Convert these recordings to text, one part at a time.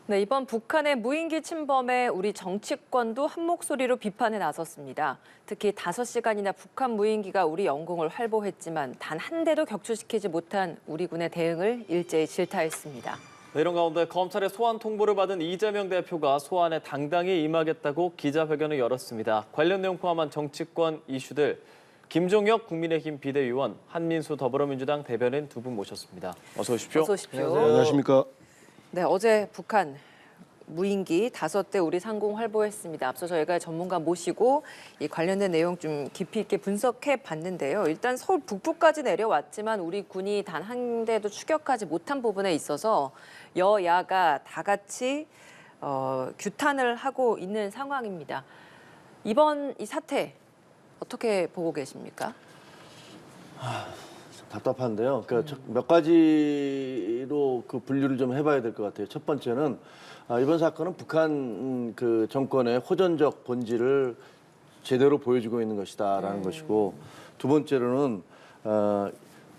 네, 이번 북한의 무인기 침범에 우리 정치권도 한 목소리로 비판에 나섰습니다. 특히 5시간이나 북한 무인기가 우리 영공을 활보했지만 단 한 대도 격추시키지 못한 우리 군의 대응을 일제히 질타했습니다. 네, 이런 가운데 검찰의 소환 통보를 받은 이재명 대표가 소환에 당당히 임하겠다고 기자회견을 열었습니다. 관련 내용 포함한 정치권 이슈들, 김종혁 국민의힘 비대위원, 한민수 더불어민주당 대변인 두 분 모셨습니다. 어서 오십시오. 어서 오십시오. 안녕하십니까. 네, 어제 북한 무인기 5대 우리 상공 활보했습니다. 앞서 저희가 전문가 모시고 이 관련된 내용 좀 깊이 있게 분석해 봤는데요. 일단 서울 북부까지 내려왔지만 우리 군이 단 한 대도 추격하지 못한 부분에 있어서 여야가 다 같이 규탄을 하고 있는 상황입니다. 이번 이 사태 어떻게 보고 계십니까? 답답한데요. 그러니까 몇 가지로 그 분류를 좀 해봐야 될 것 같아요. 첫 번째는 이번 사건은 북한 그 정권의 호전적 본질을 제대로 보여주고 있는 것이다라는 것이고, 두 번째로는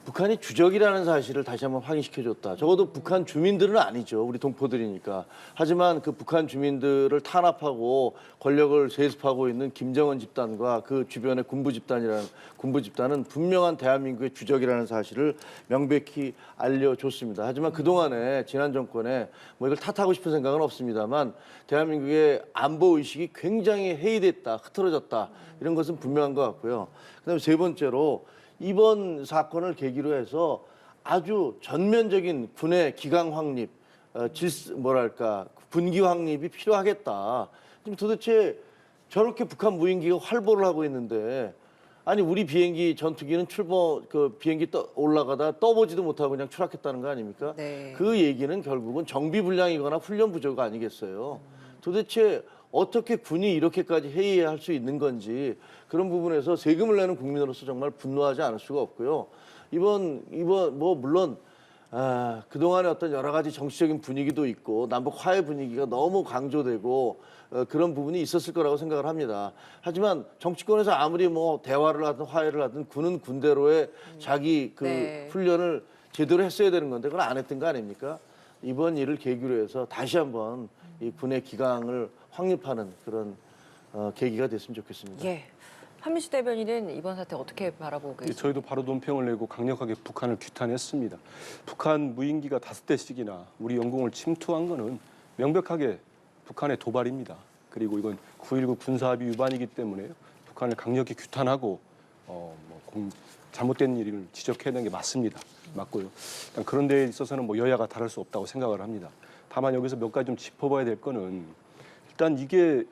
북한이 주적이라는 사실을 다시 한번 확인시켜줬다. 적어도 북한 주민들은 아니죠. 우리 동포들이니까. 하지만 그 북한 주민들을 탄압하고 권력을 세습하고 있는 김정은 집단과 그 주변의 군부 집단은 분명한 대한민국의 주적이라는 사실을 명백히 알려줬습니다. 하지만 그동안에 지난 정권에 뭐 이걸 탓하고 싶은 생각은 없습니다만 대한민국의 안보 의식이 굉장히 해이됐다, 흐트러졌다, 이런 것은 분명한 것 같고요. 그다음에 세 번째로 이번 사건을 계기로 해서 아주 전면적인 군의 기강 확립, 분기 확립이 필요하겠다. 지금 도대체 저렇게 북한 무인기가 활보를 하고 있는데, 아니 우리 비행기 전투기는 비행기 올라가다 떠보지도 못하고 그냥 추락했다는 거 아닙니까? 네. 그 얘기는 결국은 정비 불량이거나 훈련 부족 아니겠어요. 도대체 어떻게 군이 이렇게까지 해이할 수 있는 건지, 그런 부분에서 세금을 내는 국민으로서 정말 분노하지 않을 수가 없고요. 이번 물론 그동안의 어떤 여러 가지 정치적인 분위기도 있고 남북 화해 분위기가 너무 강조되고 그런 부분이 있었을 거라고 생각을 합니다. 하지만 정치권에서 아무리 뭐 대화를 하든 화해를 하든 군은 군대로의 자기 네. 훈련을 제대로 했어야 되는 건데 그걸 안 했던 거 아닙니까? 이번 일을 계기로 해서 다시 한번 이 군의 기강을 확립하는 그런 계기가 됐으면 좋겠습니다. 예. 한민수 대변인은 이번 사태 어떻게 바라보고 계십니까? 저희도 바로 논평을 내고 강력하게 북한을 규탄했습니다. 북한 무인기가 5대씩이나 우리 영공을 침투한 것은 명백하게 북한의 도발입니다. 그리고 이건 9.19 군사합의 위반이기 때문에 북한을 강력히 규탄하고 잘못된 일을 지적해야 되는 게 맞고요. 일단 그런 데에 있어서는 뭐 여야가 다를 수 없다고 생각을 합니다. 다만 여기서 몇 가지 좀 짚어봐야 될 거는, 일단 이게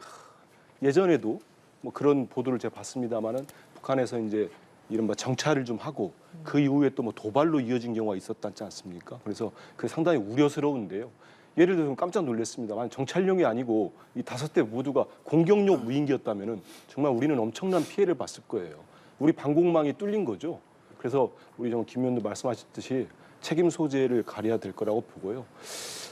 예전에도 뭐 그런 보도를 제가 봤습니다만은 북한에서 이제 이른바 정찰을 좀 하고 그 이후에 또 뭐 도발로 이어진 경우가 있었지 않습니까? 그래서 그게 상당히 우려스러운데요. 예를 들어서 깜짝 놀랐습니다만 정찰용이 아니고 이 5대 모두가 공격용 무인기였다면은 정말 우리는 엄청난 피해를 봤을 거예요. 우리 방공망이 뚫린 거죠. 그래서 우리 김 의원도 말씀하셨듯이 책임 소재를 가려야 될 거라고 보고요.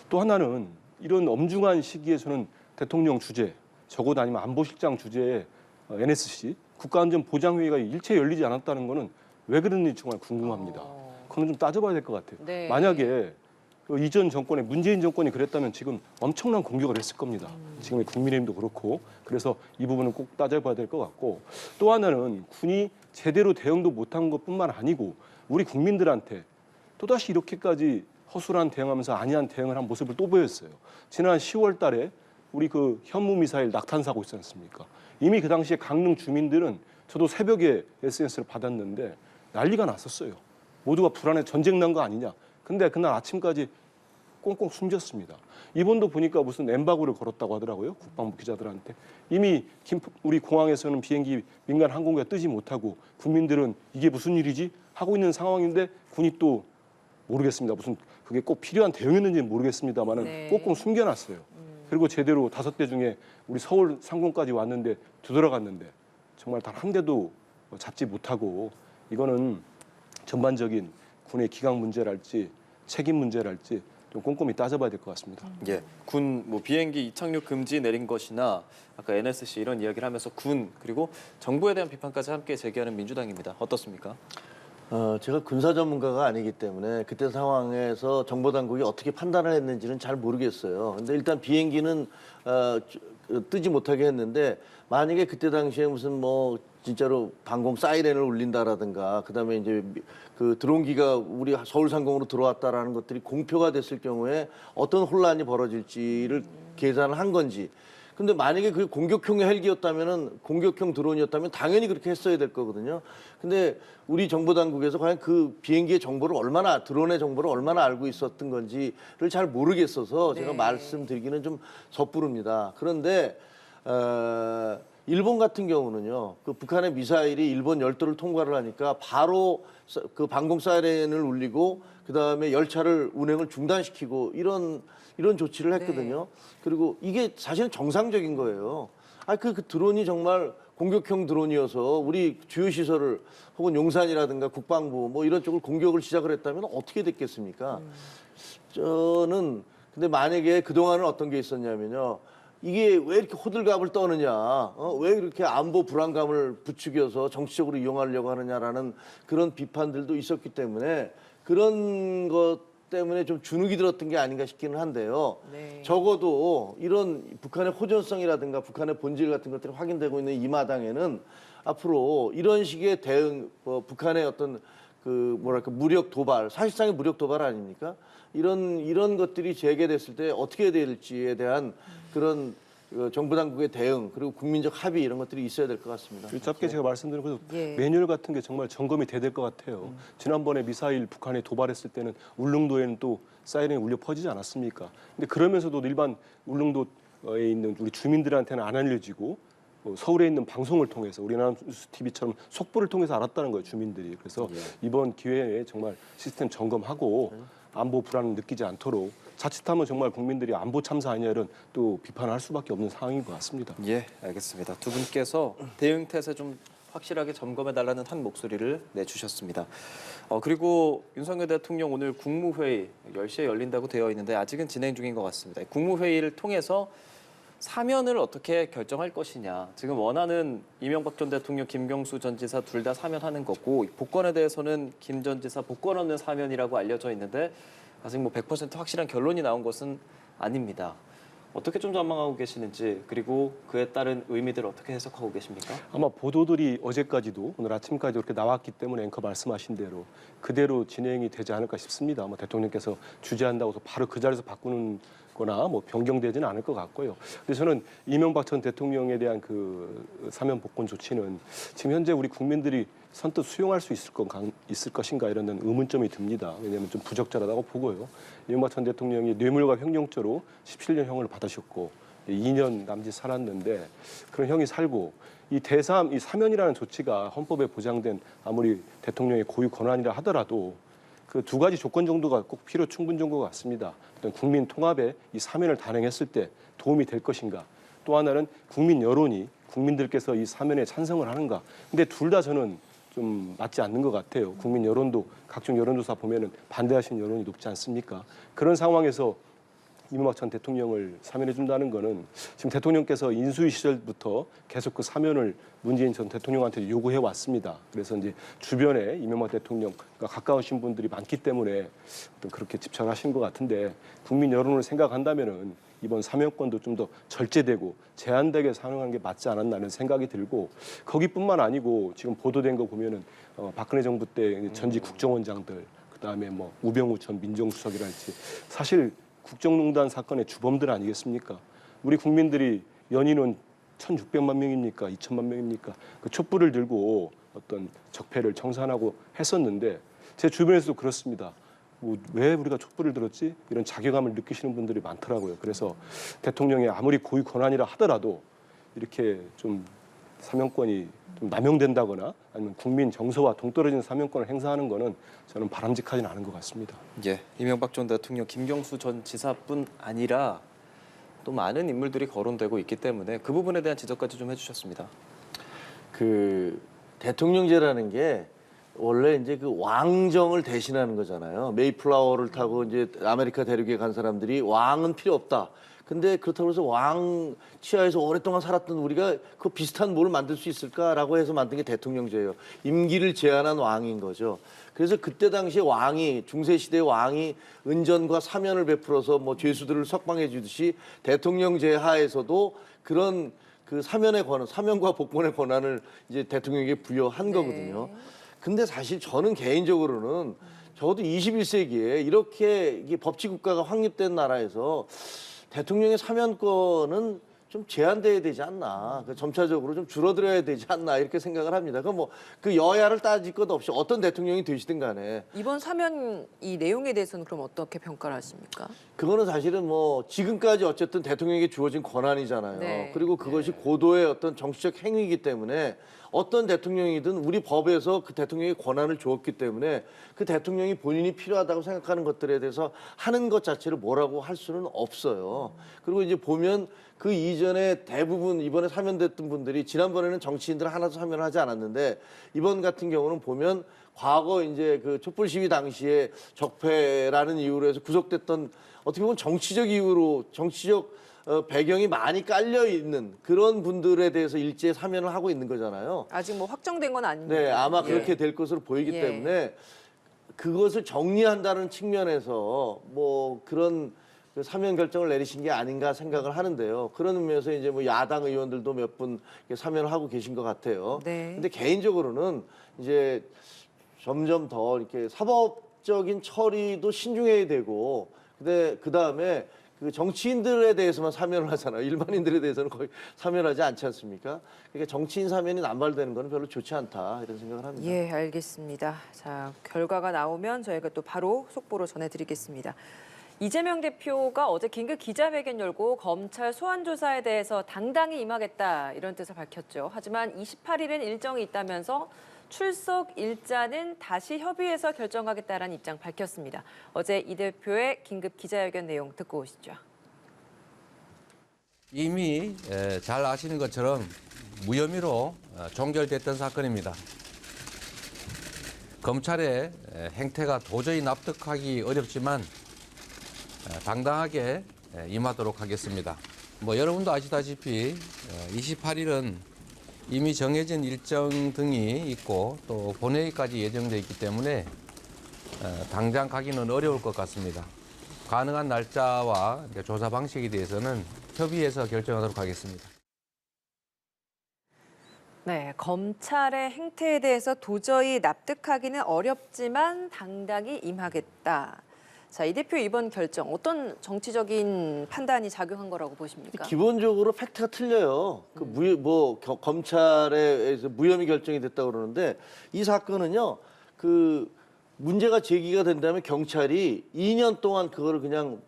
또 하나는 이런 엄중한 시기에서는 대통령 주재, 적어도 아니면 안보실장 주재에 NSC 국가안전보장회의가 일체 열리지 않았다는 거는 왜 그런지 정말 궁금합니다. 그건 좀 따져봐야 될 것 같아요. 네. 만약에 이전 정권에 문재인 정권이 그랬다면 지금 엄청난 공격을 했을 겁니다. 지금의 국민의힘도 그렇고. 그래서 이 부분은 꼭 따져봐야 될 것 같고, 또 하나는 군이 제대로 대응도 못한 것뿐만 아니고 우리 국민들한테 또다시 이렇게까지 허술한 대응하면서 안이한 대응을 한 모습을 또 보였어요. 지난 10월 달에 우리 그 현무미사일 낙탄 사고 있지 않습니까? 이미 그 당시에 강릉 주민들은, 저도 새벽에 SNS를 받았는데 난리가 났었어요. 모두가 불안해, 전쟁 난 거 아니냐. 근데 그날 아침까지 꽁꽁 숨겼습니다. 이번도 보니까 무슨 엠바고를 걸었다고 하더라고요. 국방부 기자들한테. 이미 우리 공항에서는 비행기, 민간 항공기가 뜨지 못하고 국민들은 이게 무슨 일이지? 하고 있는 상황인데 군이 또 모르겠습니다. 무슨 그게 꼭 필요한 대응이었는지는 모르겠습니다만은 네. 꽁꽁 숨겨놨어요. 그리고 제대로 5대 중에 우리 서울 상공까지 왔는데 되돌아갔는데 정말 단 한 대도 잡지 못하고, 이거는 전반적인 군의 기강 문제랄지 책임 문제랄지 좀 꼼꼼히 따져봐야 될 것 같습니다. 예, 군 비행기 이착륙 금지 내린 것이나 아까 NSC 이런 이야기를 하면서 군 그리고 정부에 대한 비판까지 함께 제기하는 민주당입니다. 어떻습니까? 제가 군사 전문가가 아니기 때문에 그때 상황에서 정보당국이 어떻게 판단을 했는지는 잘 모르겠어요. 근데 일단 비행기는 뜨지 못하게 했는데 만약에 그때 당시에 무슨 뭐 진짜로 방공 사이렌을 울린다라든가 그다음에 이제 그 드론기가 우리 서울 상공으로 들어왔다라는 것들이 공표가 됐을 경우에 어떤 혼란이 벌어질지를 계산을 한 건지. 근데 만약에 그게 공격형 헬기였다면은 공격형 드론이었다면 당연히 그렇게 했어야 될 거거든요. 근데 우리 정보 당국에서 과연 그 비행기의 정보를 얼마나 드론의 정보를 얼마나 알고 있었던 건지를 잘 모르겠어서 제가 네. 말씀드리기는 좀 섣부릅니다. 그런데 일본 같은 경우는요, 그 북한의 미사일이 일본 열도를 통과를 하니까 바로 그 방공 사이렌을 울리고 그 다음에 열차를 운행을 중단시키고 이런 조치를 했거든요. 그리고 이게 사실은 정상적인 거예요. 그 드론이 정말 공격형 드론이어서 우리 주요 시설을 혹은 용산이라든가 국방부 뭐 이런 쪽을 공격을 시작을 했다면 어떻게 됐겠습니까? 저는 근데 만약에 그동안은 어떤 게 있었냐면요. 이게 왜 이렇게 호들갑을 떠느냐, 왜 이렇게 안보 불안감을 부추겨서 정치적으로 이용하려고 하느냐라는 그런 비판들도 있었기 때문에 그런 것 때문에 좀 주눅이 들었던 게 아닌가 싶기는 한데요. 네. 적어도 이런 북한의 호전성이라든가 북한의 본질 같은 것들이 확인되고 있는 이 마당에는 앞으로 이런 식의 대응, 북한의 어떤 그 뭐랄까 무력 도발, 사실상의 무력 도발 아닙니까? 이런 것들이 재개됐을 때 어떻게 해야 될지에 대한 그런 정부 당국의 대응 그리고 국민적 합의 이런 것들이 있어야 될 것 같습니다. 짧게 제가 말씀드린 그 예. 매뉴얼 같은 게 정말 점검이 돼야 될 것 같아요. 지난번에 미사일 북한에 도발했을 때는 울릉도에는 또 사이렌이 울려 퍼지지 않았습니까? 근데 그러면서도 일반 울릉도에 있는 우리 주민들한테는 안 알려지고 서울에 있는 방송을 통해서 우리나라 뉴스 TV처럼 속보를 통해서 알았다는 거예요, 주민들이. 그래서 이번 기회에 정말 시스템 점검하고 안보 불안을 느끼지 않도록 자칫하면 정말 국민들이 안보 참사 아니냐는 또 비판을 할 수밖에 없는 상황인 것 같습니다. 예, 알겠습니다. 두 분께서 대응 태세 좀 확실하게 점검해달라는 한 목소리를 내주셨습니다. 그리고 윤석열 대통령 오늘 국무회의 10시에 열린다고 되어 있는데 아직은 진행 중인 것 같습니다. 국무회의를 통해서 사면을 어떻게 결정할 것이냐. 지금 원하는 이명박 전 대통령, 김경수 전 지사 둘 다 사면하는 거고 복권에 대해서는 김 전 지사 복권 없는 사면이라고 알려져 있는데 아직 뭐 100% 확실한 결론이 나온 것은 아닙니다. 어떻게 좀 전망하고 계시는지 그리고 그에 따른 의미들을 어떻게 해석하고 계십니까? 아마 보도들이 어제까지도 오늘 아침까지 이렇게 나왔기 때문에 앵커 말씀하신 대로 그대로 진행이 되지 않을까 싶습니다. 아마 대통령께서 주재한다고 해서 바로 그 자리에서 바꾸는 거나 뭐 변경되지는 않을 것 같고요. 근데 저는 이명박 전 대통령에 대한 그 사면 복권 조치는 지금 현재 우리 국민들이 선뜻 수용할 수 있을 것인가 이런 데는 의문점이 듭니다. 왜냐하면 좀 부적절하다고 보고요. 이명박 전 대통령이 뇌물과 횡령죄로 17년형을 받으셨고 2년 남짓 살았는데 그런 형이 살고 이 사면이라는 조치가 헌법에 보장된 아무리 대통령의 고유 권한이라 하더라도 그 두 가지 조건 정도가 꼭 필요 충분 정도 같습니다. 어떤 국민 통합에 이 사면을 단행했을 때 도움이 될 것인가. 또 하나는 국민 여론이 국민들께서 이 사면에 찬성을 하는가. 근데 둘 다 저는 좀 맞지 않는 것 같아요. 국민 여론도 각종 여론조사 보면은 반대하시는 여론이 높지 않습니까? 그런 상황에서 이명박 전 대통령을 사면해 준다는 거는 지금 대통령께서 인수위 시절부터 계속 그 사면을 문재인 전 대통령한테 요구해 왔습니다. 그래서 이제 주변에 이명박 대통령과 가까우신 분들이 많기 때문에 그렇게 집착하신 것 같은데 국민 여론을 생각한다면은 이번 사면권도 좀 더 절제되고 제한되게 사용하는 게 맞지 않았나는 생각이 들고 거기뿐만 아니고 지금 보도된 거 보면은 박근혜 정부 때 전직 국정원장들 그다음에 뭐 우병우 전 민정수석이랄지 사실 국정농단 사건의 주범들 아니겠습니까? 우리 국민들이 연인은 1,600만 명입니까? 2천만 명입니까? 그 촛불을 들고 어떤 적폐를 청산하고 했었는데 제 주변에서도 그렇습니다. 왜 우리가 촛불을 들었지? 이런 자괴감을 느끼시는 분들이 많더라고요. 그래서 대통령의 아무리 고유 권한이라 하더라도 이렇게 좀 사면권이 좀 남용된다거나 아니면 국민 정서와 동떨어진 사면권을 행사하는 거는 저는 바람직하지는 않은 것 같습니다. 예, 이명박 전 대통령, 김경수 전 지사뿐 아니라 또 많은 인물들이 거론되고 있기 때문에 그 부분에 대한 지적까지 좀 해주셨습니다. 그 대통령제라는 게 원래 이제 그 왕정을 대신하는 거잖아요. 메이플라워를 타고 이제 아메리카 대륙에 간 사람들이 왕은 필요 없다. 근데 그렇다고 해서 왕 치하에서 오랫동안 살았던 우리가 그 비슷한 뭘 만들 수 있을까라고 해서 만든 게 대통령제예요. 임기를 제한한 왕인 거죠. 그래서 그때 당시에 왕이 중세 시대의 왕이 은전과 사면을 베풀어서 뭐 죄수들을 석방해 주듯이 대통령제 하에서도 그런 그 사면의 권한, 사면과 복권의 권한을 이제 대통령에게 부여한 거거든요. 근데 사실 저는 개인적으로는 적어도 21세기에 이렇게 이게 법치국가가 확립된 나라에서 대통령의 사면권은 좀 제한돼야 되지 않나. 점차적으로 좀 줄어들어야 되지 않나 이렇게 생각을 합니다. 그 뭐 그 여야를 따질 것 없이 어떤 대통령이 되시든 간에 이번 사면 이 내용에 대해서는 그럼 어떻게 평가를 하십니까? 그거는 사실은 뭐 지금까지 어쨌든 대통령에게 주어진 권한이잖아요. 네. 그리고 그것이 고도의 어떤 정치적 행위이기 때문에 어떤 대통령이든 우리 법에서 그 대통령에게 권한을 주었기 때문에 그 대통령이 본인이 필요하다고 생각하는 것들에 대해서 하는 것 자체를 뭐라고 할 수는 없어요. 그리고 이제 보면 그 이전에 대부분 이번에 사면됐던 분들이 지난번에는 정치인들 하나도 사면을 하지 않았는데 이번 같은 경우는 보면 과거 이제 그 촛불 시위 당시에 적폐라는 이유로 해서 구속됐던 어떻게 보면 정치적 이유로 정치적 배경이 많이 깔려 있는 그런 분들에 대해서 일제히 사면을 하고 있는 거잖아요. 아직 뭐 확정된 건 아닙니다. 네, 아마 예. 그렇게 될 것으로 보이기 예. 때문에 그것을 정리한다는 측면에서 뭐 그런 그 사면 결정을 내리신 게 아닌가 생각을 하는데요. 그런 의미에서 이제 뭐 야당 의원들도 몇 분 사면을 하고 계신 것 같아요. 네. 근데 개인적으로는 이제 점점 더 이렇게 사법적인 처리도 신중해야 되고, 근데 그 다음에 그 정치인들에 대해서만 사면을 하잖아요. 일반인들에 대해서는 거의 사면하지 않지 않습니까? 그러니까 정치인 사면이 남발되는 건 별로 좋지 않다 이런 생각을 합니다. 예, 알겠습니다. 자, 결과가 나오면 저희가 또 바로 속보로 전해드리겠습니다. 이재명 대표가 어제 긴급 기자회견 열고 검찰 소환 조사에 대해서 당당히 임하겠다 이런 뜻을 밝혔죠. 하지만 28일엔 일정이 있다면서 출석 일자는 다시 협의해서 결정하겠다라는 입장 밝혔습니다. 어제 이 대표의 긴급 기자회견 내용 듣고 오시죠. 이미 잘 아시는 것처럼 무혐의로 종결됐던 사건입니다. 검찰의 행태가 도저히 납득하기 어렵지만 당당하게 임하도록 하겠습니다. 뭐 여러분도 아시다시피 28일은 이미 정해진 일정 등이 있고 또 본회의까지 예정돼 있기 때문에 당장 가기는 어려울 것 같습니다. 가능한 날짜와 조사 방식에 대해서는 협의해서 결정하도록 하겠습니다. 네, 검찰의 행태에 대해서 도저히 납득하기는 어렵지만 당당히 임하겠다. 자, 이 대표 이번 결정 어떤 정치적인 판단이 작용한 거라고 보십니까? 기본적으로 팩트가 틀려요. 검찰에서 무혐의 결정이 됐다고 그러는데 이 사건은요. 그 문제가 제기가 된다면 경찰이 2년 동안 그거를 그냥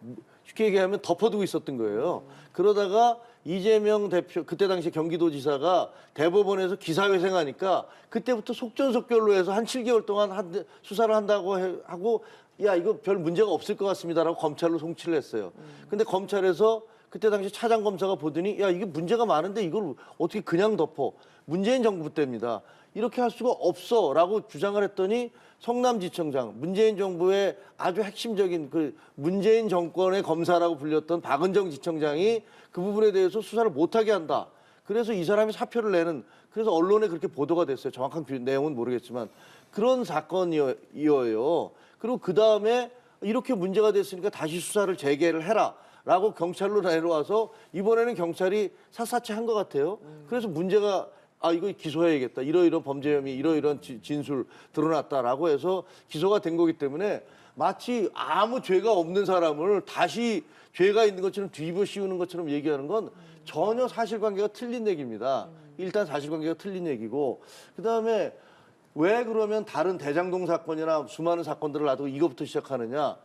쉽게 얘기하면 덮어두고 있었던 거예요. 그러다가 이재명 대표 그때 당시 경기도지사가 대법원에서 기사회생하니까 그때부터 속전속결로 해서 한 7개월 동안 수사를 한다고 하고 야 이거 별 문제가 없을 것 같습니다라고 검찰로 송치를 했어요. 근데 검찰에서 그때 당시 차장검사가 보더니 야 이게 문제가 많은데 이걸 어떻게 그냥 덮어. 문재인 정부 때입니다. 이렇게 할 수가 없어라고 주장을 했더니 성남지청장 문재인 정부의 아주 핵심적인 그 문재인 정권의 검사라고 불렸던 박은정 지청장이 그 부분에 대해서 수사를 못하게 한다. 그래서 이 사람이 사표를 내는 그래서 언론에 그렇게 보도가 됐어요. 정확한 내용은 모르겠지만 그런 사건이어요. 그리고 그 다음에 이렇게 문제가 됐으니까 다시 수사를 재개를 해라라고 경찰로 내려와서 이번에는 경찰이 샅샅이 한 것 같아요. 그래서 문제가 이거 기소해야겠다. 이러이러한 범죄 혐의, 이러이러한 진술 드러났다라고 해서 기소가 된 거기 때문에 마치 아무 죄가 없는 사람을 다시 죄가 있는 것처럼 뒤집어 씌우는 것처럼 얘기하는 건 전혀 사실관계가 틀린 얘기입니다. 일단 사실관계가 틀린 얘기고 그다음에 왜 그러면 다른 대장동 사건이나 수많은 사건들을 놔두고 이것부터 시작하느냐.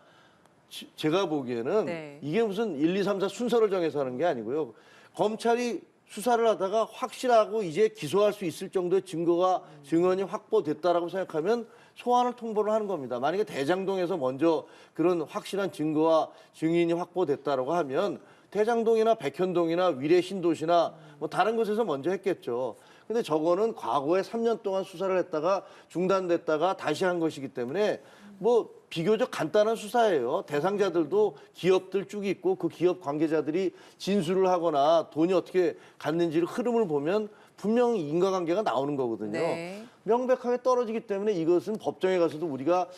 제가 보기에는 네. 이게 무슨 1, 2, 3, 4 순서를 정해서 하는 게 아니고요. 검찰이 수사를 하다가 확실하고 이제 기소할 수 있을 정도의 증언이 확보됐다라고 생각하면 소환을 통보를 하는 겁니다. 만약에 대장동에서 먼저 그런 확실한 증거와 증인이 확보됐다라고 하면 대장동이나 백현동이나 위례 신도시나 뭐 다른 곳에서 먼저 했겠죠. 근데 저거는 과거에 3년 동안 수사를 했다가 중단됐다가 다시 한 것이기 때문에 뭐 비교적 간단한 수사예요. 대상자들도 기업들 쭉 있고 그 기업 관계자들이 진술을 하거나 돈이 어떻게 갔는지를 흐름을 보면 분명히 인과관계가 나오는 거거든요. 네. 명백하게 떨어지기 때문에 이것은 법정에 가서도 우리가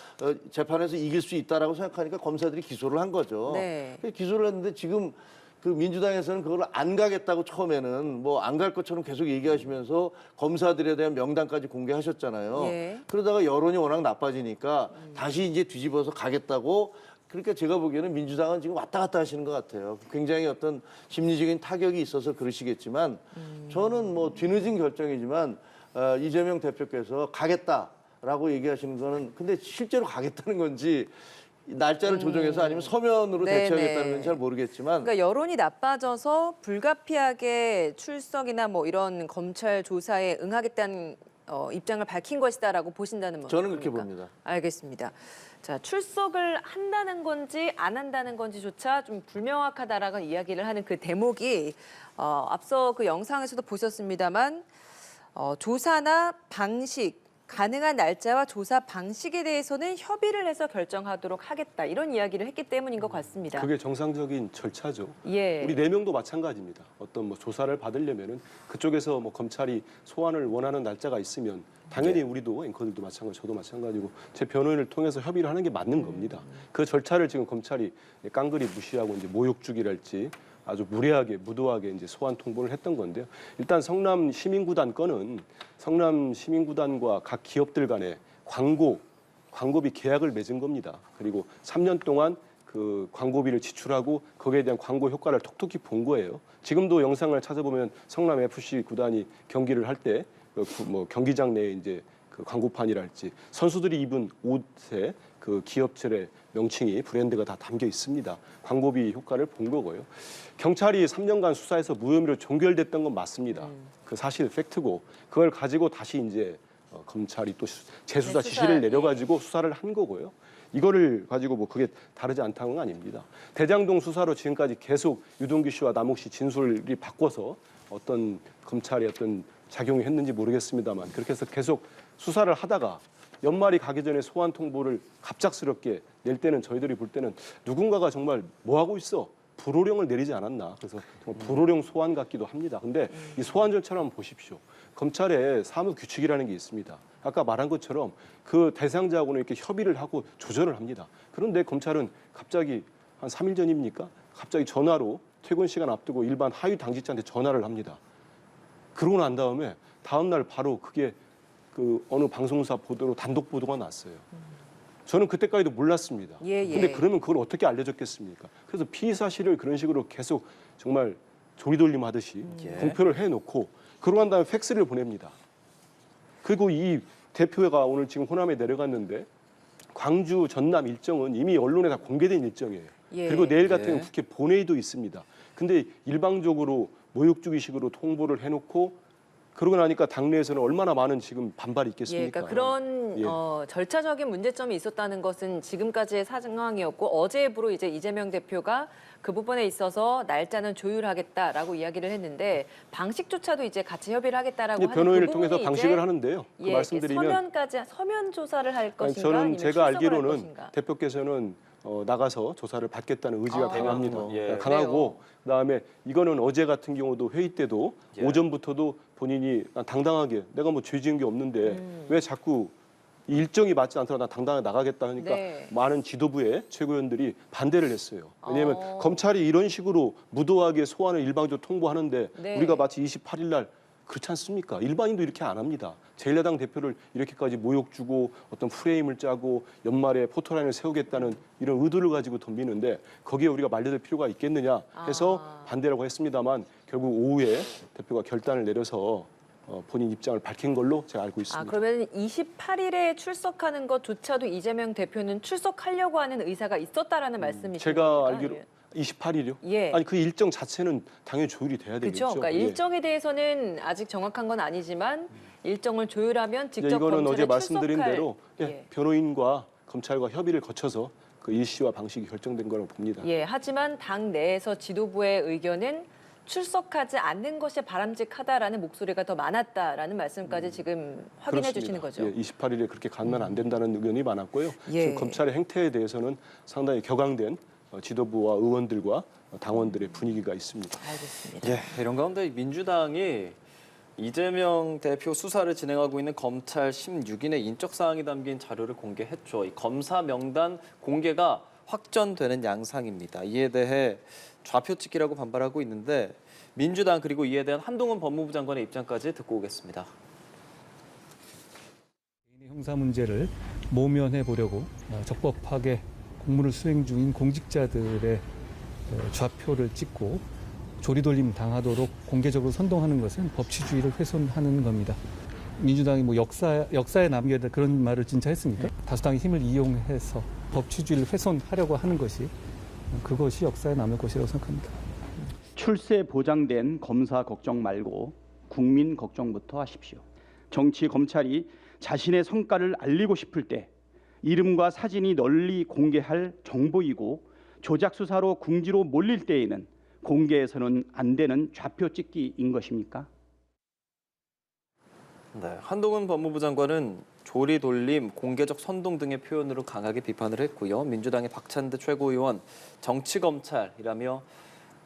재판에서 이길 수 있다라고 생각하니까 검사들이 기소를 한 거죠. 네. 기소를 했는데 지금 그 민주당에서는 그걸 안 가겠다고 처음에는 뭐 안 갈 것처럼 계속 얘기하시면서 검사들에 대한 명단까지 공개하셨잖아요. 예. 그러다가 여론이 워낙 나빠지니까 다시 이제 뒤집어서 가겠다고. 그러니까 제가 보기에는 민주당은 지금 왔다 갔다 하시는 것 같아요. 굉장히 어떤 심리적인 타격이 있어서 그러시겠지만 저는 뭐 뒤늦은 결정이지만 이재명 대표께서 가겠다라고 얘기하시는 거는 근데 실제로 가겠다는 건지 날짜를 조정해서 아니면 서면으로 네네. 대처하겠다는 건 잘 모르겠지만 그러니까 여론이 나빠져서 불가피하게 출석이나 뭐 이런 검찰 조사에 응하겠다는 입장을 밝힌 것이다라고 보신다는 저는 그렇게 겁니까? 봅니다. 알겠습니다. 자, 출석을 한다는 건지 안 한다는 건지조차 좀 불명확하다라고 이야기를 하는 그 대목이 앞서 그 영상에서도 보셨습니다만 조사나 방식, 가능한 날짜와 조사 방식에 대해서는 협의를 해서 결정하도록 하겠다 이런 이야기를 했기 때문인 것 같습니다. 그게 정상적인 절차죠. 예. 우리 4명도 마찬가지입니다. 어떤 뭐 조사를 받으려면은 그쪽에서 뭐 검찰이 소환을 원하는 날짜가 있으면 당연히 우리도 앵커들도 마찬가지, 저도 마찬가지고 제 변호인을 통해서 협의를 하는 게 맞는 겁니다. 그 절차를 지금 검찰이 깡그리 무시하고 이제 모욕주기랄지 아주 무례하게 무도하게 이제 소환 통보를 했던 건데요. 일단 성남 시민구단 건은 성남 시민구단과 각 기업들 간에 광고비 계약을 맺은 겁니다. 그리고 3년 동안 그 광고비를 지출하고 거기에 대한 광고 효과를 톡톡히 본 거예요. 지금도 영상을 찾아보면 성남 FC 구단이 경기를 할 때 뭐 경기장 내에 이제 그 광고판이랄지 선수들이 입은 옷에 그 기업들의 명칭이 브랜드가 다 담겨 있습니다. 광고비 효과를 본 거고요. 경찰이 3년간 수사해서 무혐의로 종결됐던 건 맞습니다. 그 사실 팩트고 그걸 가지고 다시 이제 검찰이 또 재수사 지시를 내려가지고 수사를 한 거고요. 이거를 가지고 뭐 그게 다르지 않다는 건 아닙니다. 대장동 수사로 지금까지 계속 유동규 씨와 남욱 씨 진술이 바꿔서 어떤 검찰의 어떤 작용이 했는지 모르겠습니다만 그렇게 해서 계속 수사를 하다가 연말이 가기 전에 소환 통보를 갑작스럽게 낼 때는 저희들이 볼 때는 누군가가 정말 뭐 하고 있어? 불호령을 내리지 않았나. 그래서 정말 불호령 소환 같기도 합니다. 근데 이 소환 절차를 한번 보십시오. 검찰에 사무규칙이라는 게 있습니다. 아까 말한 것처럼 그 대상자하고는 이렇게 협의를 하고 조절을 합니다. 그런데 검찰은 갑자기 한 3일 전입니까? 갑자기 전화로 퇴근 시간 앞두고 일반 하위 당직자한테 전화를 합니다. 그러고 난 다음에 다음 날 바로 그게 그 어느 방송사 보도로 단독 보도가 났어요. 저는 그때까지도 몰랐습니다. 근데 그러면 그걸 어떻게 알려줬겠습니까? 그래서 피의 사실을 그런 식으로 계속 정말 조리돌림 하듯이 공표를 해놓고 그러고 난 다음에 팩스를 보냅니다. 그리고 이 대표가 오늘 지금 호남에 내려갔는데 광주 전남 일정은 이미 언론에 다 공개된 일정이에요. 그리고 내일 같은 국회 본회의도 있습니다. 근데 일방적으로 모욕주기식으로 통보를 해놓고 그러고 나니까 당내에서는 얼마나 많은 지금 반발이 있겠습니까? 그러니까 그런 절차적인 문제점이 있었다는 것은 지금까지의 상황이었고 어제부로 이제 이재명 대표가 그 부분에 있어서 날짜는 조율하겠다라고 이야기를 했는데 방식조차도 이제 같이 협의를 하겠다라고 하는 변호인을 그 통해서 부분이 방식을 이제 하는데요. 그 말씀드리면 서면 조사를 할 것인가 저는 아니면 제가 출석을 할 알기로는 것인가. 대표께서는 나가서 조사를 받겠다는 의지가 강합니다. 예. 강하고 그다음에 이거는 어제 같은 경우도 회의 때도 오전부터도 본인이 당당하게 내가 뭐 죄 지은 게 없는데 왜 자꾸 이 일정이 맞지 않더라도 나 당당하게 나가겠다 하니까 많은 지도부의 최고위원들이 반대를 했어요. 왜냐하면 검찰이 이런 식으로 무도하게 소환을 일방적으로 통보하는데 우리가 마치 28일 날 그렇지 않습니까? 일반인도 이렇게 안 합니다. 제1야당 대표를 이렇게까지 모욕 주고 어떤 프레임을 짜고 연말에 포토라인을 세우겠다는 이런 의도를 가지고 덤비는데 거기에 우리가 말려들 필요가 있겠느냐 해서 반대라고 했습니다만 결국 오후에 대표가 결단을 내려서 본인 입장을 밝힌 걸로 제가 알고 있습니다. 그러면 28일에 출석하는 것조차도 이재명 대표는 출석하려고 하는 의사가 있었다라는 말씀이신가요? 제가 알기로 28일이요? 예. 아니 그 일정 자체는 당연히 조율이 돼야 되겠죠. 그렇죠. 그러니까 예. 일정에 대해서는 아직 정확한 건 아니지만 일정을 조율하면 직접 이거는 검찰에 어제 말씀드린 출석할, 대로 변호인과 검찰과 협의를 거쳐서 그 일시와 방식이 결정된 거라고 봅니다. 하지만 당 내에서 지도부의 의견은 출석하지 않는 것이 바람직하다라는 목소리가 더 많았다라는 말씀까지 지금 확인해 그렇습니다. 주시는 거죠. 예, 28일에 그렇게 가면 안 된다는 의견이 많았고요. 예. 지금 검찰의 행태에 대해서는 상당히 격앙된 지도부와 의원들과 당원들의 분위기가 있습니다. 알겠습니다. 예, 이런 가운데 민주당이 이재명 대표 수사를 진행하고 있는 검찰 16인의 인적 사항이 담긴 자료를 공개했죠. 이 검사 명단 공개가 확전되는 양상입니다. 이에 대해 좌표찍기라고 반발하고 있는데 민주당 그리고 이에 대한 한동훈 법무부 장관의 입장까지 듣고 오겠습니다. 형사 문제를 모면해 보려고 적법하게 공무를 수행 중인 공직자들의 좌표를 찍고 조리돌림 당하도록 공개적으로 선동하는 것은 법치주의를 훼손하는 겁니다. 민주당이 뭐 역사에 남겨야 될 그런 말을 진짜 했습니까? 다수당의 힘을 이용해서 법치주의를 훼손하려고 하는 것이 그것이 역사에 남을 것이라고 생각합니다. 출세 보장된 검사 걱정 말고 국민 걱정부터 하십시오. 정치 검찰이 자신의 성과를 알리고 싶을 때 이름과 사진이 널리 공개할 정보이고 조작 수사로 궁지로 몰릴 때에는 공개해서는 안 되는 좌표 찍기인 것입니까? 네, 한동훈 법무부 장관은 조리돌림, 공개적 선동 등의 표현으로 강하게 비판을 했고요. 민주당의 박찬대 최고위원 정치검찰이라며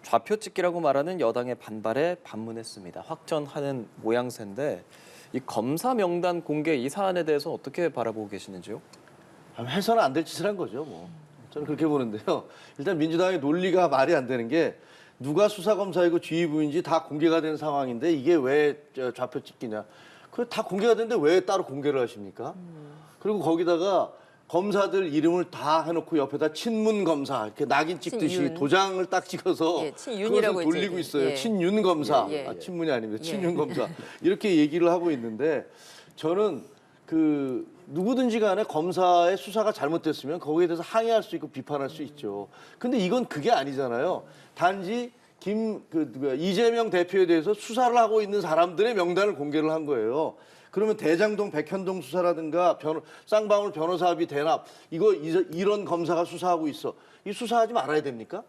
좌표찍기라고 말하는 여당의 반발에 반문했습니다. 확전하는 모양새인데 이 검사 명단 공개 이 사안에 대해서 어떻게 바라보고 계시는지요? 해서는 안 될 짓을 한 거죠. 뭐 저는 그렇게 보는데요. 일단 민주당의 논리가 말이 안 되는 게 누가 수사검사이고 지휘부인지 다 공개가 된 상황인데 이게 왜 좌표 찍기냐. 그 다 공개가 됐는데 왜 따로 공개를 하십니까? 그리고 거기다가 검사들 이름을 다 해놓고 옆에다 친문 검사 이렇게 낙인 찍듯이 친윤. 도장을 딱 찍어서 예, 친윤이라고 그것을 돌리고 했죠. 있어요. 예. 친윤 검사, 예, 예, 예. 아, 친문이 아닙니다. 예. 친윤 검사 이렇게 얘기를 하고 있는데 저는 그 누구든지 간에 검사의 수사가 잘못됐으면 거기에 대해서 항의할 수 있고 비판할 수 있죠. 근데 이건 그게 아니잖아요. 단지 이재명 대표에 대해서 수사를 하고 있는 사람들의 명단을 공개를 한 거예요. 그러면 대장동 백현동 수사라든가 쌍방울 변호사비 대납 이런 검사가 수사하고 있어. 이 수사하지 말아야 됩니까?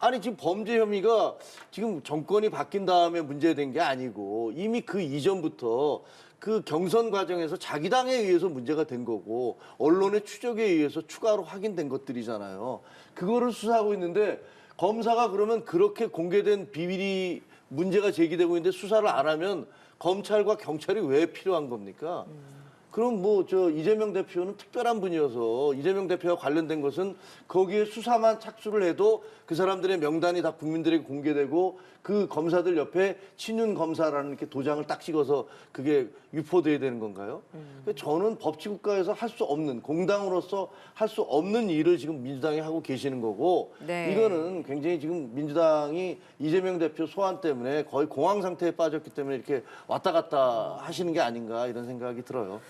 아니 지금 범죄 혐의가 지금 정권이 바뀐 다음에 문제된 게 아니고 이미 그 이전부터 그 경선 과정에서 자기 당에 의해서 문제가 된 거고 언론의 추적에 의해서 추가로 확인된 것들이잖아요. 그거를 수사하고 있는데 검사가 그러면 그렇게 공개된 비밀이 문제가 제기되고 있는데 수사를 안 하면 검찰과 경찰이 왜 필요한 겁니까? 그럼 이재명 대표는 특별한 분이어서 이재명 대표와 관련된 것은 거기에 수사만 착수를 해도 그 사람들의 명단이 다 국민들에게 공개되고 그 검사들 옆에 친윤 검사라는 이렇게 도장을 딱 찍어서 그게 유포돼야 되는 건가요? 저는 법치국가에서 할 수 없는 공당으로서 할 수 없는 일을 지금 민주당이 하고 계시는 거고 네. 이거는 굉장히 지금 민주당이 이재명 대표 소환 때문에 거의 공황 상태에 빠졌기 때문에 이렇게 왔다 갔다 하시는 게 아닌가 이런 생각이 들어요.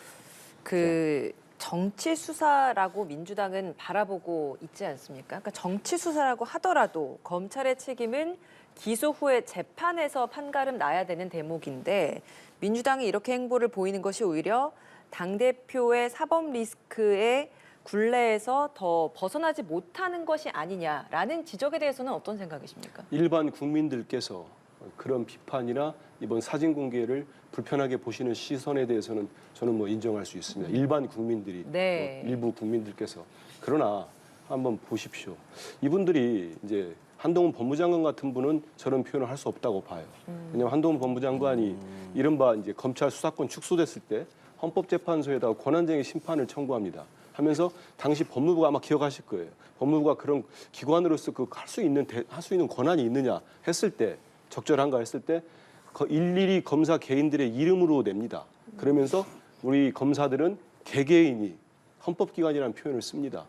그 정치 수사라고 민주당은 바라보고 있지 않습니까? 그러니까 정치 수사라고 하더라도 검찰의 책임은 기소 후에 재판에서 판가름 나야 되는 대목인데 민주당이 이렇게 행보를 보이는 것이 오히려 당대표의 사법 리스크의 굴레에서 더 벗어나지 못하는 것이 아니냐라는 지적에 대해서는 어떤 생각이십니까? 일반 국민들께서 그런 비판이나 이번 사진 공개를 불편하게 보시는 시선에 대해서는 저는 인정할 수 있습니다. 일반 국민들이 네. 일부 국민들께서 그러나 한번 보십시오. 이분들이 이제 한동훈 법무장관 같은 분은 저런 표현을 할 수 없다고 봐요. 왜냐하면 한동훈 법무장관이 이른바 이제 검찰 수사권 축소됐을 때 헌법재판소에다가 권한쟁의 심판을 청구합니다. 하면서 당시 법무부가 아마 기억하실 거예요. 법무부가 그런 기관으로서 할 수 있는 권한이 있느냐 했을 때 적절한가 했을 때 일일이 검사 개인들의 이름으로 냅니다. 그러면서 우리 검사들은 개개인이 헌법기관이라는 표현을 씁니다.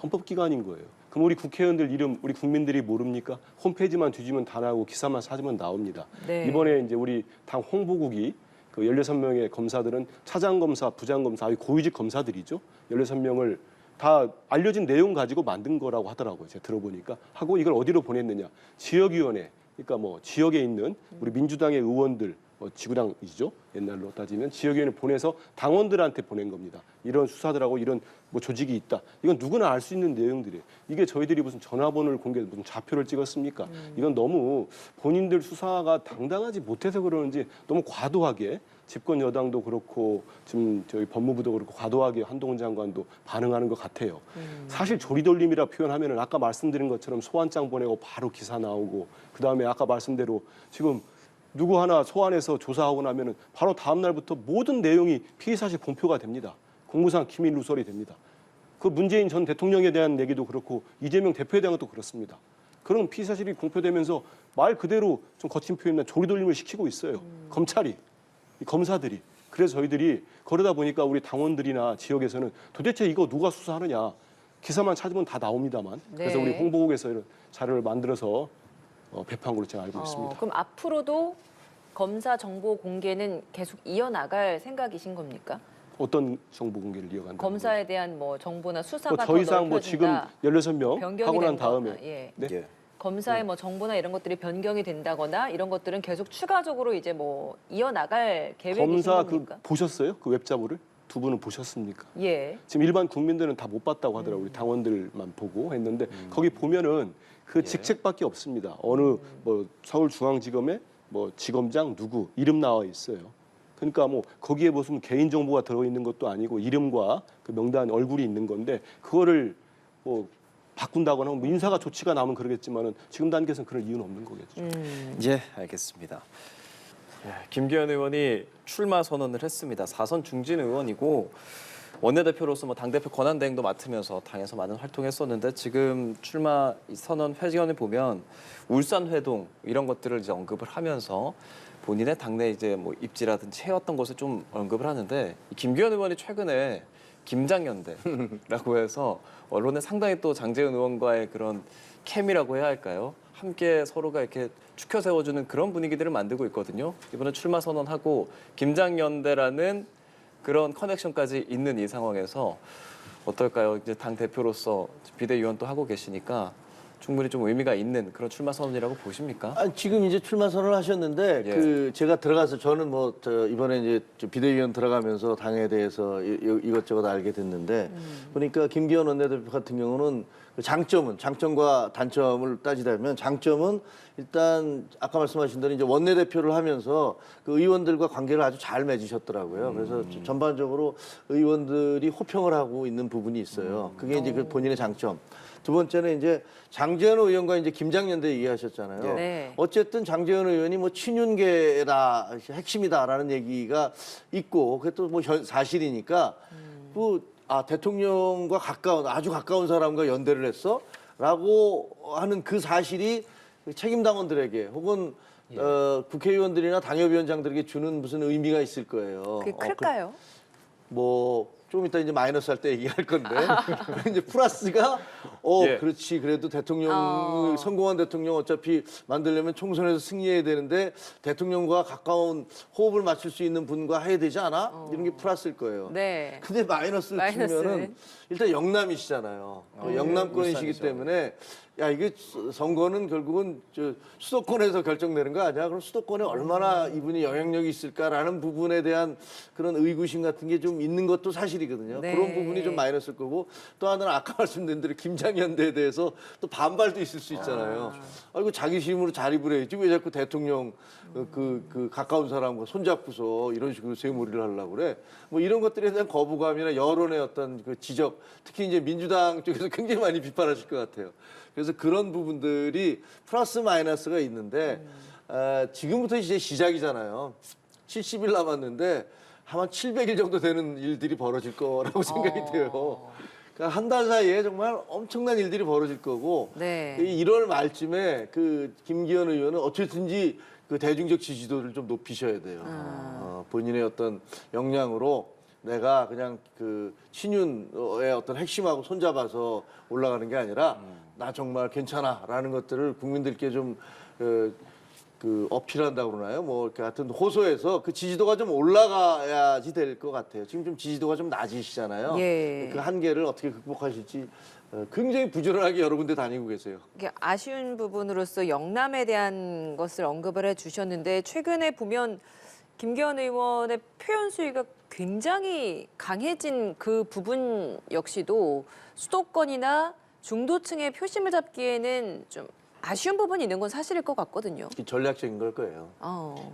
헌법기관인 거예요. 그럼 우리 국회의원들 이름 우리 국민들이 모릅니까? 홈페이지만 뒤지면 다 나오고 기사만 찾으면 나옵니다. 네. 이번에 이제 우리 당 홍보국이 그 16명의 검사들은 차장검사, 부장검사, 아주 고위직 검사들이죠. 16명을 다 알려진 내용 가지고 만든 거라고 하더라고요. 제가 들어보니까. 하고 이걸 어디로 보냈느냐. 지역위원회, 그러니까 지역에 있는 우리 민주당의 의원들, 지구당이죠. 옛날로 따지면 지역위원회 보내서 당원들한테 보낸 겁니다. 이런 수사들하고 이런 뭐 조직이 있다. 이건 누구나 알 수 있는 내용들이에요. 이게 저희들이 무슨 전화번호를 공개, 무슨 좌표를 찍었습니까? 이건 너무 본인들 수사가 당당하지 못해서 그러는지 너무 과도하게 집권 여당도 그렇고 지금 저희 법무부도 그렇고 과도하게 한동훈 장관도 반응하는 것 같아요. 사실 조리돌림이라 표현하면은 아까 말씀드린 것처럼 소환장 보내고 바로 기사 나오고 그 다음에 아까 말씀대로 지금 누구 하나 소환해서 조사하고 나면은 바로 다음 날부터 모든 내용이 피의 사실 공표가 됩니다. 공무상 기밀 누설이 됩니다. 그 문재인 전 대통령에 대한 얘기도 그렇고 이재명 대표에 대한 것도 그렇습니다. 그런 피의 사실이 공표되면서 말 그대로 좀 거친 표현이나 조리돌림을 시키고 있어요. 검찰이, 이 검사들이. 그래서 저희들이 그러다 보니까 우리 당원들이나 지역에서는 도대체 이거 누가 수사하느냐. 기사만 찾으면 다 나옵니다만. 그래서 네. 우리 홍보국에서 이런 자료를 만들어서 배포한 걸로 제가 알고 있습니다. 그럼 앞으로도 검사 정보 공개는 계속 이어나갈 생각이신 겁니까? 어떤 정보 공개를 이어간다? 검사에 대한 뭐 정보나 수사가 더 더 이상 뭐 지금 넓혀진다. 16명 변경이 하고 난 된 다음에 거나, 예. 네? 예. 검사의 뭐 정보나 이런 것들이 변경이 된다거나 이런 것들은 계속 추가적으로 이제 뭐 이어나갈 계획이신 검사 그 겁니까? 보셨어요? 그 웹자보를? 두 분은 보셨습니까? 예. 지금 일반 국민들은 다 못 봤다고 하더라고요. 우리 당원들만 보고 했는데 거기 보면은 그 직책밖에 없습니다. 어느 뭐 서울중앙지검의 뭐 지검장 누구 이름 나와 있어요. 그러니까 뭐 거기에 무슨 개인 정보가 들어 있는 것도 아니고 이름과 그 명단 얼굴이 있는 건데 그거를 뭐 바꾼다거나 뭐 인사가 조치가 나오면 그러겠지만은 지금 단계에서는 그럴 이유는 없는 거겠죠. 예, 알겠습니다. 김기현 의원이 출마 선언을 했습니다. 4선 중진 의원이고 원내대표로서 뭐 당대표 권한대행도 맡으면서 당에서 많은 활동했었는데 지금 출마 선언 회견을 보면 울산 회동 이런 것들을 이제 언급을 하면서 본인의 당내 이제 뭐 입지라든지 해왔던 것을 좀 언급을 하는데 김기현 의원이 최근에 김장연대라고 해서 언론에 상당히 또 장제은 의원과의 그런 케미라고 해야 할까요? 함께 서로가 이렇게 추켜 세워주는 그런 분위기들을 만들고 있거든요. 이번에 출마 선언하고 김장연대라는 그런 커넥션까지 있는 이 상황에서 어떨까요? 이제 당 대표로서 비대위원 또 하고 계시니까 충분히 좀 의미가 있는 그런 출마 선언이라고 보십니까? 아니, 지금 이제 출마 선언을 하셨는데 예. 그 제가 들어가서 저는 뭐 이번에 이제 비대위원 들어가면서 당에 대해서 이것저것 알게 됐는데 보니까 김기현 원내대표 같은 경우는 그 장점과 단점을 따지자면 장점은 일단 아까 말씀하신 대로 이제 원내대표를 하면서 그 의원들과 관계를 아주 잘 맺으셨더라고요. 그래서 전반적으로 의원들이 호평을 하고 있는 부분이 있어요. 그게 이제 그 본인의 장점. 두 번째는 이제 장제은 의원과 이제 김장연대 얘기하셨잖아요. 네. 어쨌든 장제은 의원이 뭐 친윤계다 핵심이다라는 얘기가 있고 그게 또 뭐 사실이니까 대통령과 아주 가까운 사람과 연대를 했어라고 하는 그 사실이 책임당원들에게 혹은 국회의원들이나 당협위원장들에게 주는 무슨 의미가 있을 거예요. 그게 클까요? 뭐 좀 이따 이제 마이너스 할 때 얘기할 건데 이제 플러스가 예. 그렇지 그래도 대통령 성공한 대통령 어차피 만들려면 총선에서 승리해야 되는데 대통령과 가까운 호흡을 맞출 수 있는 분과 해야 되지 않아? 이런 게 플러스일 거예요. 네. 근데 마이너스를 치면은 일단 영남이시잖아요. 영남권이시기 때문에 야 이게 선거는 결국은 수도권에서 결정되는 거 아니야? 그럼 수도권에 얼마나 이분이 영향력이 있을까라는 부분에 대한 그런 의구심 같은 게 좀 있는 것도 사실이거든요. 네. 그런 부분이 좀 마이너스일 거고 또 하나는 아까 말씀드린 대로 김장연대에 대해서 또 반발도 있을 수 있잖아요. 이거 자기 힘으로 자립을 해야지 왜 자꾸 대통령 그 가까운 사람과 손잡고서 이런 식으로 쇠몰이를 하려고 그래. 뭐 이런 것들에 대한 거부감이나 여론의 어떤 그 지적, 특히 이제 민주당 쪽에서 굉장히 많이 비판하실 것 같아요. 그래서 그런 부분들이 플러스 마이너스가 있는데 지금부터 이제 시작이잖아요. 70일 남았는데 한 700일 정도 되는 일들이 벌어질 거라고 생각이 돼요. 그러니까 한 달 사이에 정말 엄청난 일들이 벌어질 거고 네. 1월 말쯤에 그 김기현 의원은 어쨌든지 그 대중적 지지도를 좀 높이셔야 돼요. 본인의 어떤 역량으로 내가 그냥 그 친윤의 어떤 핵심하고 손잡아서 올라가는 게 아니라 나 정말 괜찮아라는 것들을 국민들께 좀 그 어필한다고 그러나요? 뭐 이렇게 하여튼 호소해서 그 지지도가 좀 올라가야지 될 것 같아요. 지금 좀 지지도가 좀 낮으시잖아요. 예. 그 한계를 어떻게 극복하실지 굉장히 부지런하게 여러 군데 다니고 계세요. 이게 아쉬운 부분으로서 영남에 대한 것을 언급을 해주셨는데 최근에 보면 김기현 의원의 표현 수위가 굉장히 강해진 그 부분 역시도 수도권이나 중도층의 표심을 잡기에는 좀 아쉬운 부분이 있는 건 사실일 것 같거든요. 전략적인 걸 거예요.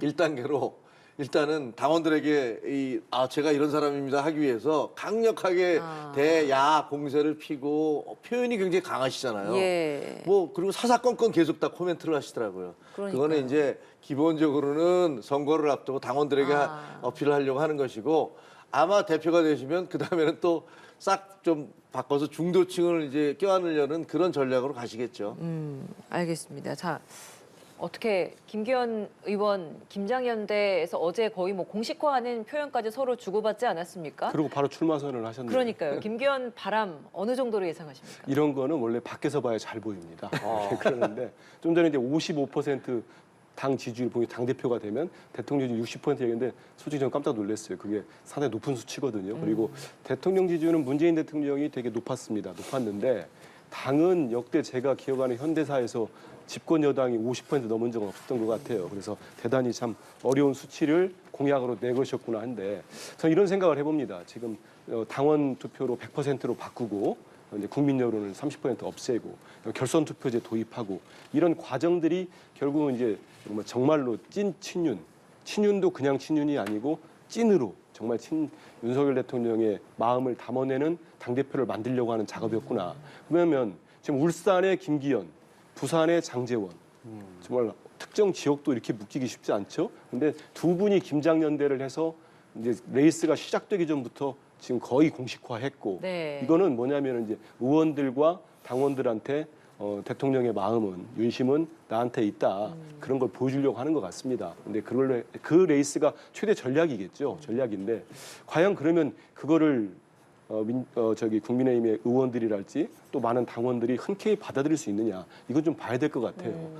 1단계로 일단은 당원들에게 제가 이런 사람입니다 하기 위해서 강력하게 대야 공세를 피고 표현이 굉장히 강하시잖아요. 예. 뭐 그리고 사사건건 계속 다 코멘트를 하시더라고요. 그러니까요. 그거는 이제 기본적으로는 선거를 앞두고 당원들에게 어필을 하려고 하는 것이고 아마 대표가 되시면 그 다음에는 또 싹 좀 바꿔서 중도층을 이제 껴안으려는 그런 전략으로 가시겠죠. 알겠습니다. 자, 어떻게 김기현 의원 김장연대에서 어제 거의 뭐 공식화하는 표현까지 서로 주고받지 않았습니까? 그리고 바로 출마 선언을 하셨네요. 그러니까요. 김기현 바람 어느 정도로 예상하십니까? 이런 거는 원래 밖에서 봐야 잘 보입니다. 그러는데 좀 전에 이제 55%당 지지율 보기 당 대표가 되면 대통령 지지율 60% 얘기했는데 솔직히 저는 깜짝 놀랐어요. 그게 상당히 높은 수치거든요. 그리고 대통령 지지율은 문재인 대통령이 되게 높았는데 당은 역대 제가 기억하는 현대사에서 집권 여당이 50% 넘은 적은 없었던 것 같아요. 그래서 대단히 참 어려운 수치를 공약으로 내거셨구나 한데 저는 이런 생각을 해봅니다. 지금 당원 투표로 100%로 바꾸고 이제 국민 여론을 30% 없애고 결선 투표제 도입하고 이런 과정들이 결국은 이제 정말로 찐 친윤도 그냥 친윤이 아니고 찐으로 정말 윤석열 대통령의 마음을 담아내는 당대표를 만들려고 하는 작업이었구나. 그러면 지금 울산의 김기현, 부산의 장제원, 정말 특정 지역도 이렇게 묶이기 쉽지 않죠. 근데 두 분이 김장연대를 해서 이제 레이스가 시작되기 전부터 지금 거의 공식화했고 네. 이거는 뭐냐면 이제 의원들과 당원들한테 대통령의 마음은 윤심은 나한테 있다 그런 걸 보여주려고 하는 것 같습니다. 근데 그 레이스가 최대 전략이겠죠. 전략인데 과연 그러면 그거를 국민의힘의 의원들이랄지 또 많은 당원들이 흔쾌히 받아들일 수 있느냐 이건 좀 봐야 될 것 같아요.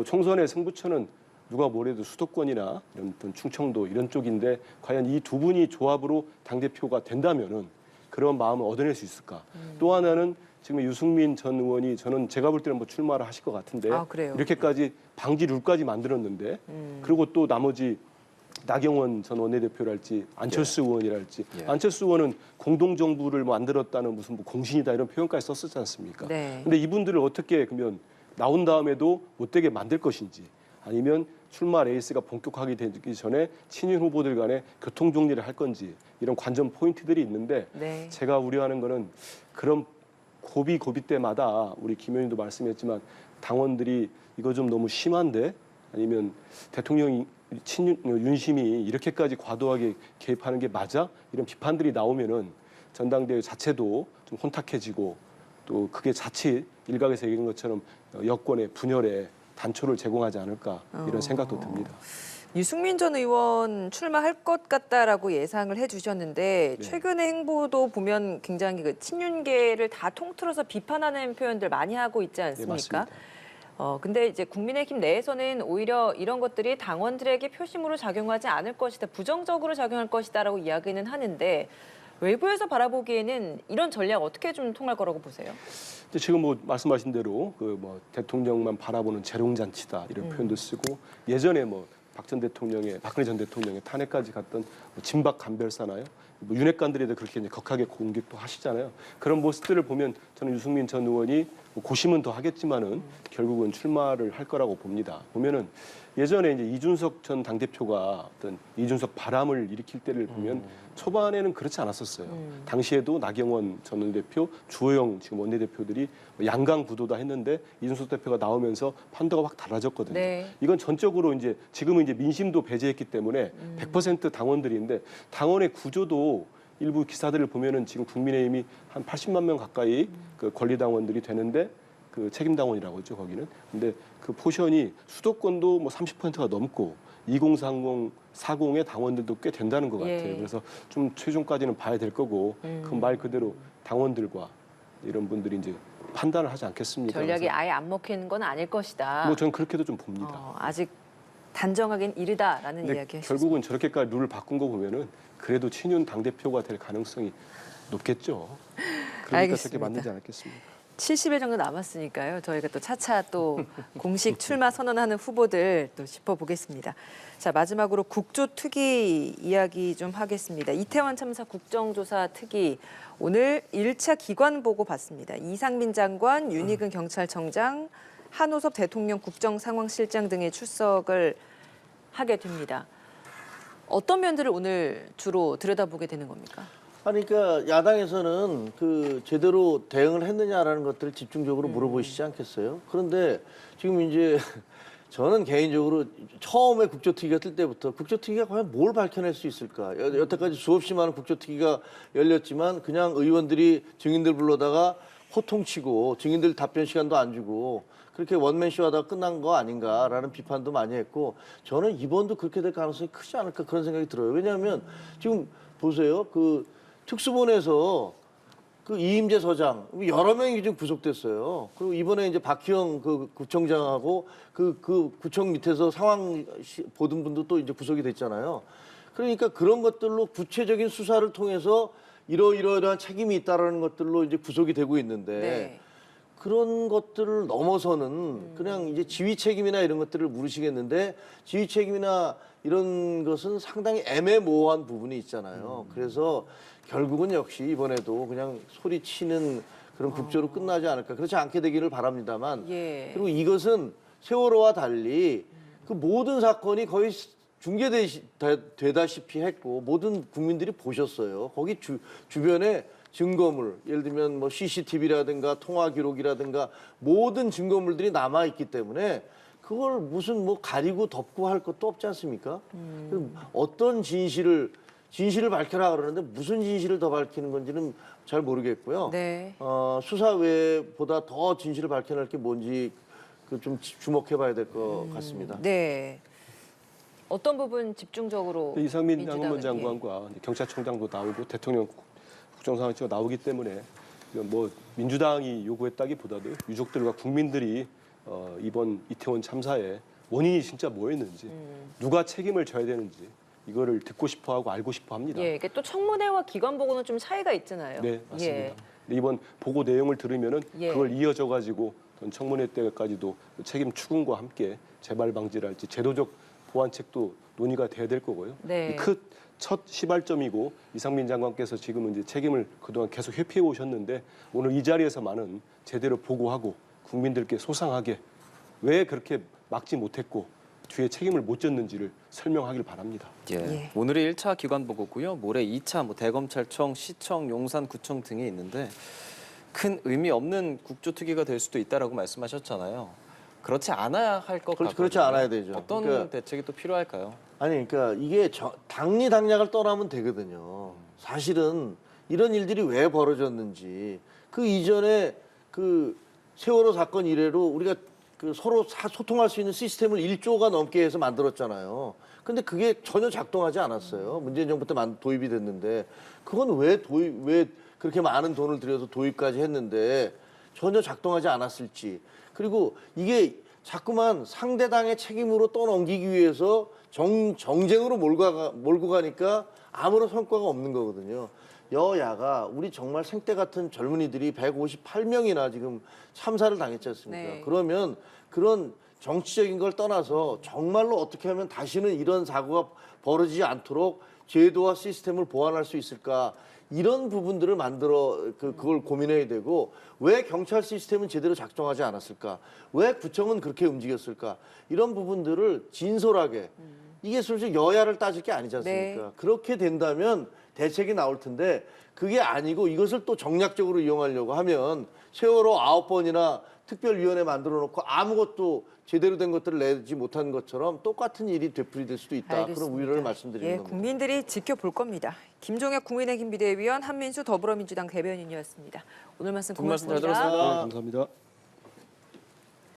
총선의 승부처는 누가 뭐래도 수도권이나 이런 충청도 이런 쪽인데 과연 이 두 분이 조합으로 당대표가 된다면은 그런 마음을 얻어낼 수 있을까? 또 하나는 지금 유승민 전 의원이 저는 제가 볼 때는 뭐 출마를 하실 것 같은데 그래요? 이렇게까지 방지 룰까지 만들었는데 그리고 또 나머지 나경원 전 원내대표랄지 안철수 의원이랄지 안철수 의원은 공동정부를 만들었다는 무슨 뭐 공신이다 이런 표현까지 썼었지 않습니까? 네. 근데 이분들을 어떻게 그러면 나온 다음에도 못되게 만들 것인지 아니면 출마 레이스가 본격화하기 되기 전에 친윤 후보들 간에 교통 정리를 할 건지 이런 관전 포인트들이 있는데 네. 제가 우려하는 거는 그런 고비 때마다 우리 김 의원님도 말씀했지만 당원들이 이거 좀 너무 심한데 아니면 대통령이 윤심이 이렇게까지 과도하게 개입하는 게 맞아? 이런 비판들이 나오면은 전당대회 자체도 좀 혼탁해지고 또 그게 자칫 일각에서 얘기한 것처럼 여권의 분열에 단초를 제공하지 않을까 이런 생각도 듭니다. 유승민 전 의원 출마할 것 같다라고 예상을 해주셨는데 최근의 행보도 보면 굉장히 그 친윤계를 다 통틀어서 비판하는 표현들 많이 하고 있지 않습니까? 맞습니다. 근데 이제 국민의힘 내에서는 오히려 이런 것들이 당원들에게 표심으로 작용하지 않을 것이다, 부정적으로 작용할 것이다라고 이야기는 하는데 외부에서 바라보기에는 이런 전략 어떻게 좀 통할 거라고 보세요? 지금 뭐 말씀하신 대로 그 뭐 대통령만 바라보는 재롱잔치다 이런 표현도 쓰고 예전에 뭐 박근혜 전 대통령의 탄핵까지 갔던 뭐 진박 간별사나요? 뭐 윤핵관들에도 그렇게 이제 격하게 공격도 하시잖아요. 그런 모습들을 보면 저는 유승민 전 의원이 뭐 고심은 더 하겠지만은 결국은 출마를 할 거라고 봅니다. 보면은 예전에 이제 이준석 전 당대표가 어떤 이준석 바람을 일으킬 때를 보면 초반에는 그렇지 않았었어요. 당시에도 나경원 전 원내대표, 주호영 지금 원내대표들이 양강 구도다 했는데 이준석 대표가 나오면서 판도가 확 달라졌거든요. 네. 이건 전적으로 이제 지금은 이제 민심도 배제했기 때문에 100% 당원들인데 당원의 구조도 일부 기사들을 보면은 지금 국민의힘이 한 80만 명 가까이 그 권리당원들이 되는데 그 책임당원이라고 했죠 거기는. 근데 그 포션이 수도권도 뭐 30%가 넘고 2030, 40의 당원들도 꽤 된다는 것 같아요. 예. 그래서 좀 최종까지는 봐야 될 거고 그 말 그대로 당원들과 이런 분들이 이제 판단을 하지 않겠습니까? 전략이 그래서 아예 안 먹히는 건 아닐 것이다. 뭐 저는 그렇게도 좀 봅니다. 아직 단정하긴 이르다라는 근데 이야기 하셨습니다. 결국은 저렇게까지 룰을 바꾼 거 보면은 그래도 친윤 당대표가 될 가능성이 높겠죠. 그러니까 알겠습니다. 저렇게 만들지 않았겠습니까? 70일 정도 남았으니까요. 저희가 또 차차 또 공식 출마 선언하는 후보들 또 짚어보겠습니다. 자, 마지막으로 국조특위 이야기 좀 하겠습니다. 이태원 참사 국정조사 특위 오늘 1차 기관 보고 받습니다. 이상민 장관, 윤희근 경찰청장, 한우섭 대통령 국정상황실장 등의 출석을 하게 됩니다. 어떤 면들을 오늘 주로 들여다보게 되는 겁니까? 아니, 그러니까 야당에서는 그 제대로 대응을 했느냐라는 것들을 집중적으로 물어보시지 않겠어요? 그런데 지금 이제 저는 개인적으로 처음에 국조특위가 뜰 때부터 국조특위가 과연 뭘 밝혀낼 수 있을까? 여태까지 수없이 많은 국조특위가 열렸지만 그냥 의원들이 증인들 불러다가 호통치고 증인들 답변 시간도 안 주고 그렇게 원맨쇼 하다가 끝난 거 아닌가라는 비판도 많이 했고 저는 이번도 그렇게 될 가능성이 크지 않을까 그런 생각이 들어요. 왜냐하면 지금 보세요. 그 특수본에서 그 이임재 서장 여러 명이 지금 구속됐어요. 그리고 이번에 이제 박희영 그 구청장하고 그 구청 밑에서 상황 보던 분도 또 이제 구속이 됐잖아요. 그러니까 그런 것들로 구체적인 수사를 통해서 이러이러한 책임이 있다라는 것들로 이제 구속이 되고 있는데 네. 그런 것들을 넘어서는 그냥 이제 지휘 책임이나 이런 것들을 물으시겠는데 지휘 책임이나 이런 것은 상당히 애매모호한 부분이 있잖아요. 그래서 결국은 역시 이번에도 그냥 소리치는 그런 국조로 끝나지 않을까. 그렇지 않게 되기를 바랍니다만. 예. 그리고 이것은 세월호와 달리 그 모든 사건이 거의 중계되다시피 했고 모든 국민들이 보셨어요. 거기 주변에 증거물, 예를 들면 뭐 CCTV라든가 통화 기록이라든가 모든 증거물들이 남아 있기 때문에 그걸 무슨 뭐 가리고 덮고 할 것도 없지 않습니까? 어떤 진실을 밝혀라 그러는데 무슨 진실을 더 밝히는 건지는 잘 모르겠고요. 네. 수사 외보다 더 진실을 밝혀낼 게 뭔지 그 좀 주목해봐야 될 것 같습니다. 네. 어떤 부분 집중적으로 이상민 민주당은, 양원본 장관과 경찰청장도 나오고 대통령 국정상황실장 나오기 때문에 뭐 민주당이 요구했다기보다도 유족들과 국민들이 이번 이태원 참사의 원인이 진짜 뭐였는지 누가 책임을 져야 되는지 이거를 듣고 싶어하고 알고 싶어합니다. 예, 이게 또 청문회와 기관 보고는 좀 차이가 있잖아요. 네, 맞습니다. 예. 근데 이번 보고 내용을 들으면은 예. 그걸 이어져 가지고 청문회 때까지도 책임 추궁과 함께 재발 방지랄지 제도적 보완책도 논의가 돼야 될 거고요. 네. 첫 시발점이고 이상민 장관께서 지금 이제 책임을 그동안 계속 회피해 오셨는데 오늘 이 자리에서만은 제대로 보고하고 국민들께 소상하게 왜 그렇게 막지 못했고 뒤에 책임을 못 졌는지를 설명하길 바랍니다. 예. 예. 오늘이 1차 기관 보고고요. 모레 2차 뭐 대검찰청, 시청, 용산구청 등이 있는데 큰 의미 없는 국조특위가 될 수도 있다라고 말씀하셨잖아요. 그렇지 않아야 할 것 같거든요. 그렇지 않아야 되죠. 어떤 그러니까 대책이 또 필요할까요? 아니 그러니까 이게 당리당략을 떠나면 되거든요. 사실은 이런 일들이 왜 벌어졌는지 그 이전에 그 세월호 사건 이래로 우리가 그 서로 소통할 수 있는 시스템을 1조가 넘게 해서 만들었잖아요. 근데 그게 전혀 작동하지 않았어요. 문재인 정부 때 도입이 됐는데 그건 왜 그렇게 많은 돈을 들여서 도입까지 했는데 전혀 작동하지 않았을지. 그리고 이게 자꾸만 상대당의 책임으로 떠넘기기 위해서 정쟁으로 몰고 가니까 아무런 성과가 없는 거거든요. 여야가 우리 정말 생때 같은 젊은이들이 158명이나 지금 참사를 당했지 않습니까? 네. 그러면 그런 정치적인 걸 떠나서 정말로 어떻게 하면 다시는 이런 사고가 벌어지지 않도록 제도와 시스템을 보완할 수 있을까? 이런 부분들을 그걸 고민해야 되고 왜 경찰 시스템은 제대로 작동하지 않았을까? 왜 구청은 그렇게 움직였을까? 이런 부분들을 진솔하게 이게 솔직히 여야를 따질 게 아니지 않습니까? 네. 그렇게 된다면 대책이 나올 텐데 그게 아니고 이것을 또 정략적으로 이용하려고 하면 세월호 9번이나 특별위원회 만들어 놓고 아무것도 제대로 된 것들을 내지 못한 것처럼 똑같은 일이 되풀이될 수도 있다. 알겠습니다. 그런 우려를 말씀드리는 예, 겁니다. 국민들이 지켜볼 겁니다. 김종혁 국민의힘 비대위원, 한민수 더불어민주당 대변인이었습니다. 오늘 말씀 두 말씀 잘 고맙습니다. 들었습니다. 감사합니다.